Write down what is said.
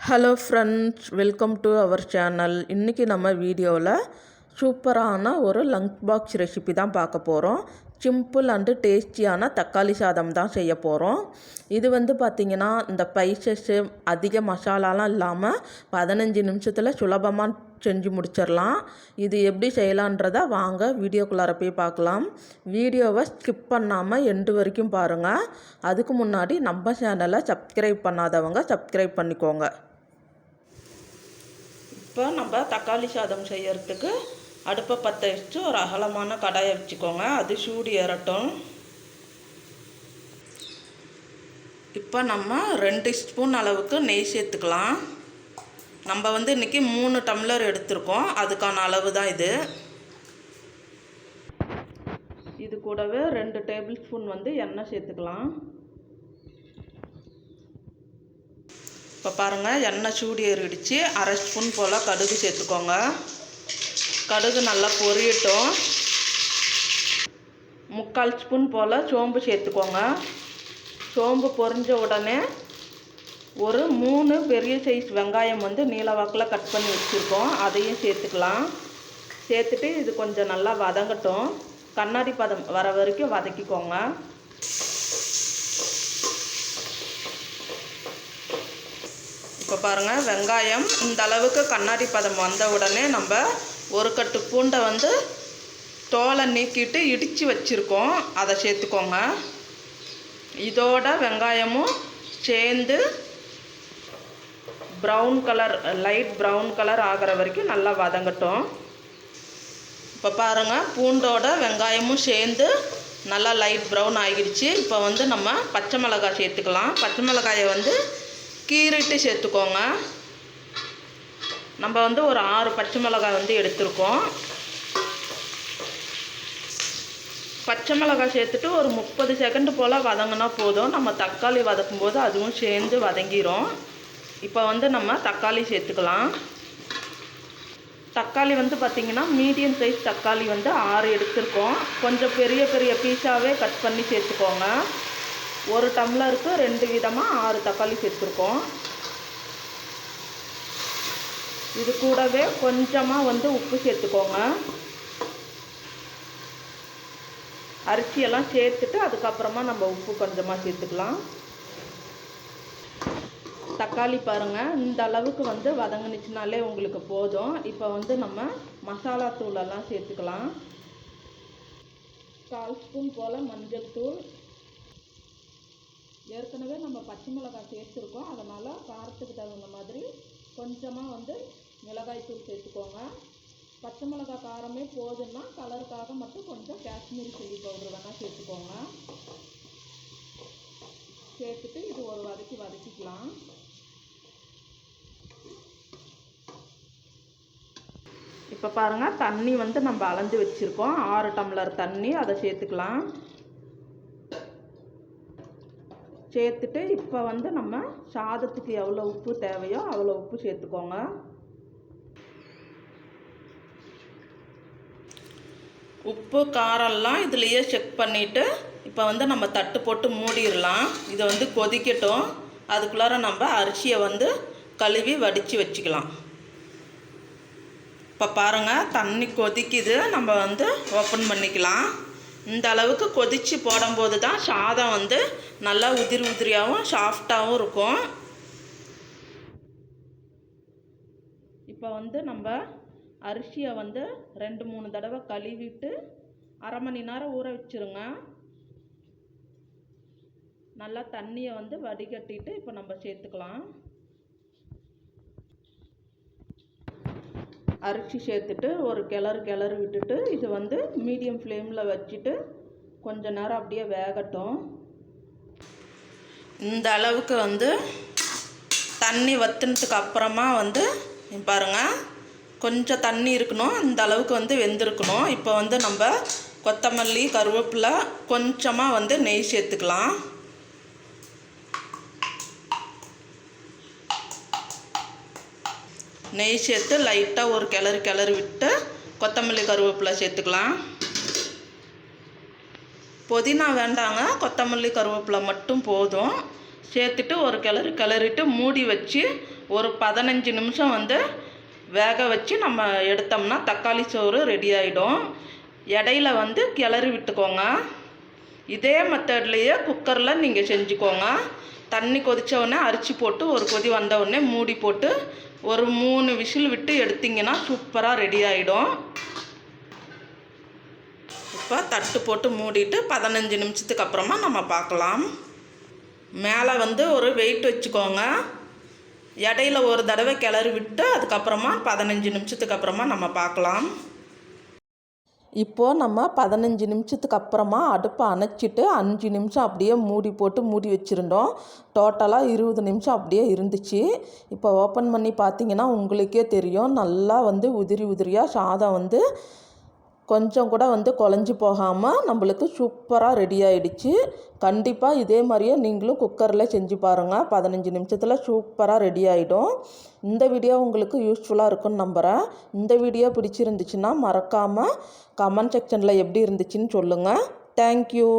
Hello friends, welcome to our channel. இன்றைக்கி நம்ம வீடியோவில் சூப்பரான ஒரு லஞ்ச் பாக்ஸ் ரெசிபி தான் பார்க்க போகிறோம். சிம்பிள் அண்டு டேஸ்டியான தக்காளி சாதம் தான் செய்ய போகிறோம். இது பார்த்திங்கன்னா இந்த ஸ்பைசஸ்ஸு அதிக மசாலாலாம் இல்லாமல் 15 நிமிஷத்தில் சுலபமாக செஞ்சு முடிச்சிடலாம். இது எப்படி செய்யலான்றதை வாங்க வீடியோக்குள்ளார போய் பார்க்கலாம். வீடியோவை ஸ்கிப் பண்ணாமல் எண்டு வரைக்கும் பாருங்கள். அதுக்கு முன்னாடி நம்ம சேனலை சப்ஸ்கிரைப் பண்ணாதவங்க சப்ஸ்கிரைப் பண்ணிக்கோங்க. இப்போ நம்ம தக்காளி சாதம் செய்யறதுக்கு அடுப்பை பற்ற வச்சு ஒரு அகலமான கடாயை வச்சுக்கோங்க. அது சூடு ஏறட்டும். இப்போ நம்ம 2 ஸ்பூன் அளவுக்கு நெய் சேர்த்துக்கலாம். நம்ம இன்றைக்கி 3 டம்ளர் எடுத்திருக்கோம். அதுக்கான அளவு தான் இது. இது கூடவே 2 டேபிள் ஸ்பூன் எண்ணெய் சேர்த்துக்கலாம். இப்போ பாருங்கள், எண்ணெய் சூடு ஏறிடுச்சு. 1/2 ஸ்பூன் போல் கடுகு சேர்த்துக்கோங்க. கடுகு நல்லா பொரியட்டும். 3/4 ஸ்பூன் போல் சோம்பு சேர்த்துக்கோங்க. சோம்பு பொரிஞ்ச உடனே ஒரு 3 பெரிய சைஸ் வெங்காயம் நீல வாக்கில் கட் பண்ணி வச்சுருக்கோம். அதையும் சேர்த்துக்கலாம். சேர்த்துட்டு இது கொஞ்சம் நல்லா வதங்கட்டும். கண்ணாடி பதம் வர வரைக்கும் வதக்கிக்கோங்க. இப்போ பாருங்கள், வெங்காயம் இந்த அளவுக்கு கண்ணாடி பதம் வந்த உடனே நம்ம ஒரு கட்டு பூண்டை தோலை நீக்கிட்டு இடித்து வச்சுருக்கோம். அதை சேர்த்துக்கோங்க. இதோட வெங்காயமும் சேர்ந்து brown colour, light brown colour ஆகிற வரைக்கும் நல்லா வதங்கட்டும். இப்போ பாருங்கள், பூண்டோட வெங்காயமும் சேர்ந்து நல்லா லைட் ப்ரௌன் ஆகிடுச்சு. இப்போ நம்ம பச்சை மிளகாய் சேர்த்துக்கலாம். பச்சை மிளகாயை கீறிட்டு சேர்த்துக்கோங்க. நம்ம ஒரு 6 பச்சை மிளகாய் எடுத்திருக்கோம். பச்சை மிளகாய் சேர்த்துட்டு ஒரு 30 செகண்ட் போல் வதங்கினா போதும். நம்ம தக்காளி வதக்கும் போது அதுவும் சேர்ந்து வதங்கிடும். இப்போ நம்ம தக்காளி சேர்த்துக்கலாம். தக்காளி பார்த்திங்கன்னா மீடியம் சைஸ் தக்காளி 6 எடுத்திருக்கோம். கொஞ்சம் பெரிய பெரிய பீஸாகவே கட் பண்ணி சேர்த்துக்கோங்க. ஒரு டம்ளருக்கு 2 விதமாக 6 தக்காளி சேர்த்துருக்கோம். இது கூடவே கொஞ்சமாக உப்பு சேர்த்துக்கோங்க. அரிசியெல்லாம் சேர்த்துட்டு அதுக்கப்புறமா நம்ம உப்பு கொஞ்சமாக சேர்த்துக்கலாம். தக்காளி பாருங்கள், இந்த அளவுக்கு வதங்கினுச்சுனாலே உங்களுக்கு போதும். இப்போ நம்ம மசாலா தூளெல்லாம் சேர்த்துக்கலாம். 1/4 ஸ்பூன் போல் மஞ்சள் தூள். ஏற்கனவே நம்ம பச்சை மிளகாய் சேர்த்துருக்கோம். அதனால் காரத்துக்கு தகுந்த மாதிரி கொஞ்சமாக மிளகாய் தூள் சேர்த்துக்கோங்க. பச்சை மிளகாய் காரமே போதுன்னா கலருக்காக மட்டும் கொஞ்சம் காஷ்மீரி சில்லி பவுடர் வேணால் சேர்த்துக்கோங்க. சேர்த்துட்டு இது ஒரு வதக்கிக்கலாம். இப்போ பாருங்கள், தண்ணி நம்ம அளந்து வச்சுருக்கோம். 6 டம்ளர் தண்ணி, அதை சேர்த்துக்கலாம். சேர்த்துட்டு இப்போ நம்ம சாதத்துக்கு எவ்வளோ உப்பு தேவையோ அவ்வளோ உப்பு சேர்த்துக்கோங்க. உப்பு காரம்லாம் இதுலேயே செக் பண்ணிவிட்டு இப்போ நம்ம தட்டு போட்டு மூடிடலாம். இதை கொதிக்கட்டும். அதுக்குள்ளார நம்ம அரிசியை கழுவி வடித்து வச்சுக்கலாம். இப்போ பாருங்கள், தண்ணி கொதிக்குது. நம்ம ஓப்பன் பண்ணிக்கலாம். இந்த அளவுக்கு கொதித்து போடும்போது தான் சாதம் நல்லா உதிரியாகவும் சாஃப்டாகவும் இருக்கும். இப்போ நம்ம அரிசியை 2-3 தடவை கழுவிட்டு 1/2 மணி நேரம் ஊற வச்சுருங்க. நல்லா தண்ணியை வடிகட்டிட்டு இப்போ நம்ம சேர்த்துக்கலாம். அரிசி சேர்த்துட்டு ஒரு கிளறு விட்டுட்டு இது மீடியம் ஃப்ளேமில் வச்சுட்டு கொஞ்ச நேரம் அப்படியே வேகட்டும். இந்த அளவுக்கு தண்ணி வற்றினதுக்கு அப்புறமா பாருங்கள், கொஞ்சம் தண்ணி இருக்கணும். இந்த அளவுக்கு வெந்திருக்கணும். இப்போ நம்ம கொத்தமல்லி, கருவேப்பிலை, கொஞ்சமாக நெய் சேர்த்துக்கலாம். நெய் சேர்த்து லைட்டாக ஒரு கிளறு விட்டு கொத்தமல்லி, கருவேப்பிலை சேர்த்துக்கலாம். புதினா வேண்டாங்க, கொத்தமல்லி கருவேப்பிலை மட்டும் போதும். சேர்த்துட்டு ஒரு கிளறிட்டு மூடி வச்சு ஒரு 15 நிமிஷம் வந்து வேக வச்சு நம்ம எடுத்தோம்னா தக்காளி சோறு ரெடி ஆகிடும். இடையில வந்து கிளறி விட்டுக்கோங்க. இதே மெத்தட்லேயே குக்கரில் நீங்கள் செஞ்சுக்கோங்க. தண்ணி கொதித்தவுடனே அரிசி போட்டு ஒரு கொதி வந்தவுடனே மூடி போட்டு ஒரு 3 விசில் விட்டு எடுத்திங்கன்னா சூப்பராக ரெடி ஆகிடும். இப்போ தட்டு போட்டு மூடிட்டு 15 நிமிஷத்துக்கு அப்புறமா நம்ம பார்க்கலாம். மேலே வந்து ஒரு வெயிட் வச்சுக்கோங்க. இடையில ஒரு தடவை கிளறி விட்டு அதுக்கப்புறமா 15 நிமிஷத்துக்கு அப்புறமா நம்ம பார்க்கலாம். இப்போது நம்ம 15 நிமிஷத்துக்கு அப்புறமா அடுப்பை அணைச்சிட்டு 5 நிமிஷம் அப்படியே மூடி போட்டு மூடி வச்சுருந்தோம். டோட்டலாக 20 நிமிஷம் அப்படியே இருந்துச்சு. இப்போ ஓப்பன் பண்ணி பார்த்தீங்கன்னா உங்களுக்கே தெரியும், நல்லா வந்து உதிரி உதிரியாக சாதம் வந்து கொஞ்சம் கூட வந்து குழஞ்சி போகாமல் நம்மளுக்கு சூப்பராக ரெடி ஆகிடுச்சு. கண்டிப்பாக இதே மாதிரியே நீங்களும் குக்கரில் செஞ்சு பாருங்கள். 15 நிமிஷத்தில் சூப்பராக ரெடி ஆகிடும். இந்த வீடியோ உங்களுக்கு யூஸ்ஃபுல்லாக இருக்குன்னு நம்புகிறேன். இந்த வீடியோ பிடிச்சிருந்துச்சுன்னா மறக்காமல் கமெண்ட் செக்ஷனில் எப்படி இருந்துச்சுன்னு சொல்லுங்கள். தேங்க்யூ.